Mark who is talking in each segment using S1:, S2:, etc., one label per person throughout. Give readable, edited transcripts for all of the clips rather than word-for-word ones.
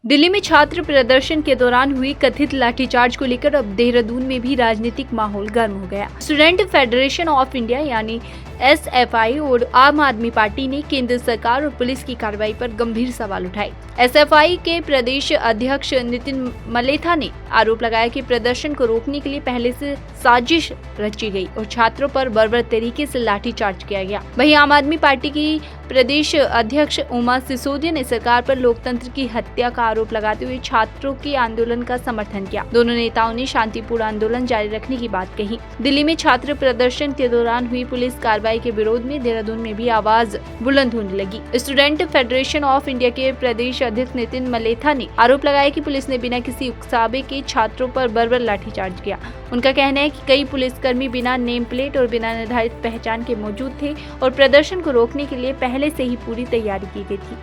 S1: दिल्ली में छात्र प्रदर्शन के दौरान हुई कथित लाठीचार्ज को लेकर अब देहरादून में भी राजनीतिक माहौल गर्म हो गया। स्टूडेंट फेडरेशन ऑफ इंडिया यानी एसएफआई और आम आदमी पार्टी ने केंद्र सरकार और पुलिस की कार्रवाई पर गंभीर सवाल उठाए। एसएफआई के प्रदेश अध्यक्ष नितिन मलेथा ने आरोप लगाया कि प्रदर्शन को रोकने के लिए पहले से साजिश रची गई और छात्रों पर बर्बर तरीके से लाठीचार्ज किया गया। वहीं आम आदमी पार्टी की प्रदेश अध्यक्ष उमा सिसोदिया ने सरकार पर लोकतंत्र की हत्या का आरोप लगाते हुए छात्रों के आंदोलन का समर्थन किया। दोनों नेताओं ने शांतिपूर्ण आंदोलन जारी रखने की बात कही। दिल्ली में छात्र प्रदर्शन के दौरान हुई पुलिस कार्रवाई के विरोध में देहरादून में भी आवाज बुलंद होने लगी। स्टूडेंट फेडरेशन ऑफ इंडिया के प्रदेश अध्यक्ष नितिन मलेथा ने आरोप लगाया कि पुलिस ने बिना किसी उकसावे के छात्रों पर बर्बर लाठीचार्ज किया। उनका कहना है कि कई पुलिसकर्मी बिना नेम प्लेट और बिना निर्धारित पहचान के मौजूद थे और प्रदर्शन को रोकने के लिए पहले से ही पूरी तैयारी की गई थी।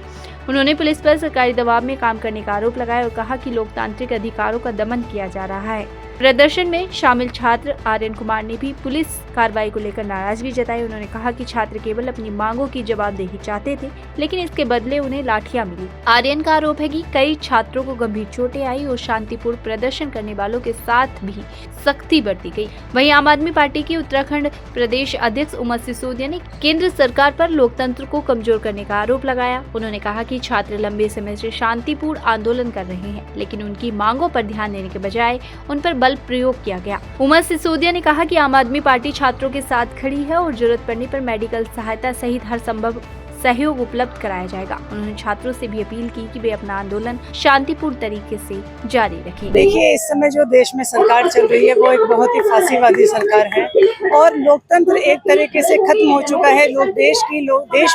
S1: उन्होंने पुलिस पर सरकारी दबाव में काम करने का आरोप लगाया और कहा कि लोकतांत्रिक अधिकारों का दमन किया जा रहा है। प्रदर्शन में शामिल छात्र आर्यन कुमार ने भी पुलिस कार्रवाई को लेकर नाराजगी जताई। उन्होंने कहा कि छात्र केवल अपनी मांगों की जवाबदेही चाहते थे, लेकिन इसके बदले उन्हें लाठियां मिली। आर्यन का आरोप है कि कई छात्रों को गंभीर चोटें आई और शांतिपूर्ण प्रदर्शन करने वालों के साथ भी सख्ती बरती गई। वहीं आम आदमी पार्टी की उत्तराखंड प्रदेश अध्यक्ष उमा सिसोदिया ने केंद्र सरकार पर लोकतंत्र को कमजोर करने का आरोप लगाया। उन्होंने कहा कि छात्र लंबे समय से शांतिपूर्ण आंदोलन कर रहे हैं, लेकिन उनकी मांगों पर ध्यान देने के बजाय उन पर बल प्रयोग किया गया। उमा सिसोदिया ने कहा कि आम आदमी पार्टी छात्रों के साथ खड़ी है और जरूरत पड़ने पर मेडिकल सहायता सहित हर संभव सहयोग उपलब्ध कराया जाएगा। उन्होंने छात्रों से भी अपील की कि वे अपना आंदोलन शांतिपूर्ण तरीके से जारी रखें।
S2: देखिए, इस समय जो देश में सरकार चल रही है वो एक बहुत ही फांसीवादी सरकार है और लोकतंत्र एक तरीके से खत्म हो चुका है। देश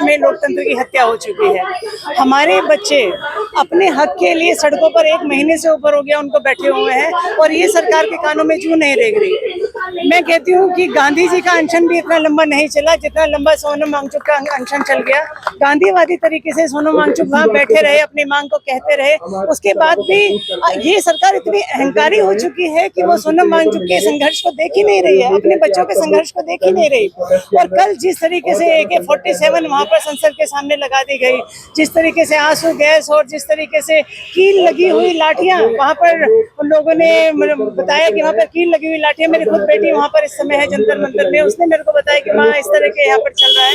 S2: में लोकतंत्र की हत्या हो चुकी है। हमारे बच्चे अपने हक के लिए सड़कों पर 1 महीने से ऊपर हो गया उनको बैठे हुए हैं और ये सरकार के कानों में जूं नहीं रेंग रही। मैं कहती हूँ कि गांधी जी का अनशन भी इतना लंबा नहीं चला जितना लंबा सोनम वांगचुक का अनशन चल गया। गांधीवादी तरीके से सोनम वांगचुक वहाँ बैठे रहे, अपनी मांग को कहते रहे। उसके बाद भी ये सरकार इतनी अहंकारी हो चुकी है कि वो सोनम वांगचुक के संघर्ष को देख ही नहीं रही है, अपने बच्चों के संघर्ष को देख ही नहीं रही। और कल जिस तरीके से AK-47 वहाँ पर संसद के सामने लगा दी गई, जिस तरीके से आंसू गैस और जिस तरीके से कील लगी हुई लाठियां वहाँ पर उन लोगों ने बताया कि वहाँ पर कील लगी हुई लाठियां, मेरी खुद बेटी वहाँ पर इस समय है जंतर मंतर में, उसने मेरे को बताया कि माँ इस तरह के यहाँ पर चल रहा है।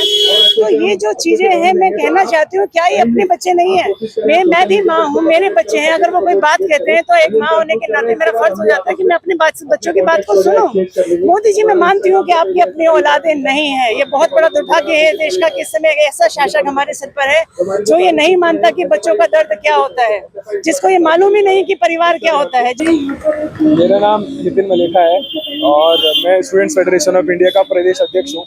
S2: तो ये जो चीजें हैं, मैं कहना चाहती हूँ, क्या ये अपने बच्चे नहीं है? मैं भी माँ हूँ, मेरे बच्चे हैं। अगर वो कोई बात कहते हैं तो एक माँ होने के नाते मेरा फर्ज हो जाता है कि मैं अपने बच्चों की बात को सुनूं। मोदी जी, मैं मानती हूँ कि आपकी अपनी औलादें नहीं है। ये बहुत बड़ा दुर्भाग्य है देश का कि इस समय ऐसा शासक हमारे सिर पर है जो ये नहीं मानता कि बच्चों का दर्द क्या होता है, जिसको ये मालूम ही नहीं कि परिवार क्या होता है। जी,
S3: मेरा नाम नितिन मलेथा है और मैं स्टूडेंट्स फेडरेशन ऑफ इंडिया का प्रदेश अध्यक्ष हूँ।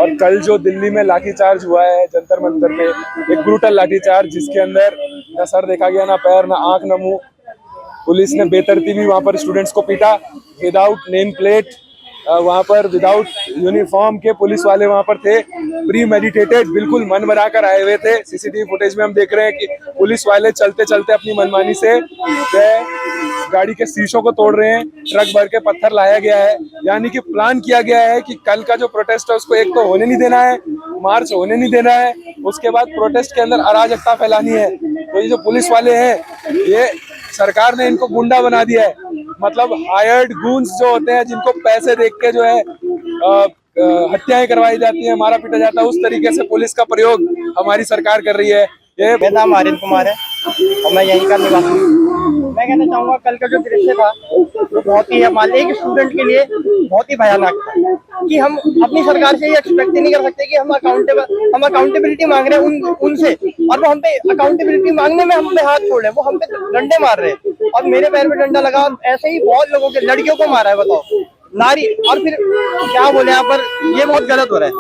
S3: और कल जो दिल्ली में लाठीचार्ज हुआ है जंतर मंतर में, एक ब्रूटल लाठीचार्ज जिसके अंदर ना सर देखा गया, ना पैर, ना आंख, ना मुंह। पुलिस ने बेतरतीबी वहाँ पर स्टूडेंट्स को पीटा, विदाउट नेम प्लेट, वहाँ पर विदाउट यूनिफॉर्म के पुलिस वाले वहाँ पर थे। प्री मेडिटेटेड, बिल्कुल मन बनाकर आए हुए थे। सीसीटीवी फुटेज में हम देख रहे हैं कि पुलिस वाले चलते चलते अपनी मनमानी से गाड़ी के शीशों को तोड़ रहे हैं। ट्रक भर के पत्थर लाया गया है, यानी कि प्लान किया गया है कि कल का जो प्रोटेस्ट है उसको एक तो होने नहीं देना है, मार्च होने नहीं देना है, उसके बाद प्रोटेस्ट के अंदर अराजकता फैलानी है। तो ये जो पुलिस वाले हैं, ये सरकार ने इनको गुंडा बना दिया है। मतलब हायर्ड गूंस जो होते हैं, जिनको पैसे देख के जो है हत्याएं करवाई जाती है, मारा पीटा जाता है, उस तरीके से पुलिस का प्रयोग हमारी सरकार कर रही है। ये
S4: मेरा नाम आर्यन कुमार है और मैं यहीं का निवासी हूँ। मैं कहना चाहूँगा कल का जो दृश्य था वो बहुत ही हमारे एक स्टूडेंट के लिए बहुत ही भयानक था कि हम अपनी सरकार से ये एक्सपेक्ट नहीं कर सकते कि हम अकाउंटेबिलिटी मांग रहे हैं उनसे, और वो हम पे अकाउंटेबिलिटी मांगने में हम पे हाथ छोड़ रहे हैं, वो हम पे डंडे मार रहे हैं और मेरे पैर पे डंडा लगा। ऐसे ही बहुत लोगों के, लड़कियों को मारा है, बताओ, नारी। और फिर क्या बोले यहाँ पर, ये बहुत गलत हो रहा है।